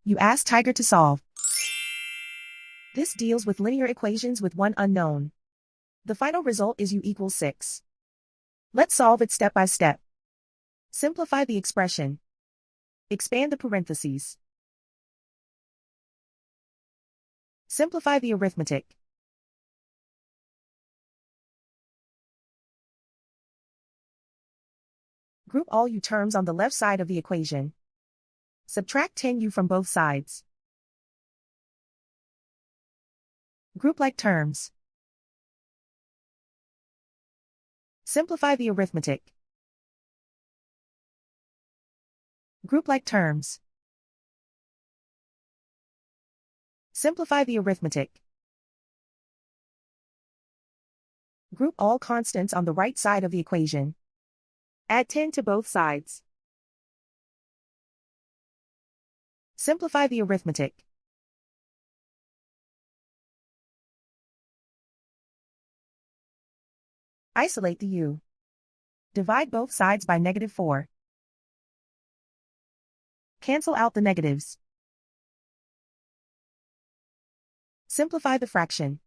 You ask Tiger to solve. This deals with linear equations with one unknown. The final result is u equals 6. Let's solve it step by step. Simplify the expression. Expand the parentheses. Simplify the arithmetic. Group all u terms on the left side of the equation. Subtract 10u from both sides. Group like terms. Simplify the arithmetic. Group like terms. Simplify the arithmetic. Group all constants on the right side of the equation. Add 10 to both sides. Simplify the arithmetic. Isolate the u. Divide both sides by -4. Cancel out the negatives. Simplify the fraction.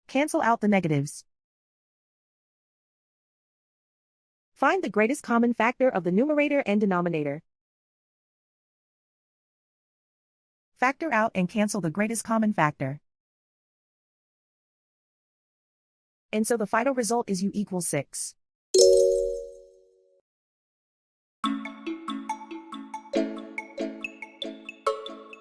Cancel out the negatives. Find the greatest common factor of the numerator and denominator. Factor out and cancel the greatest common factor. And so the final result is u equals 6.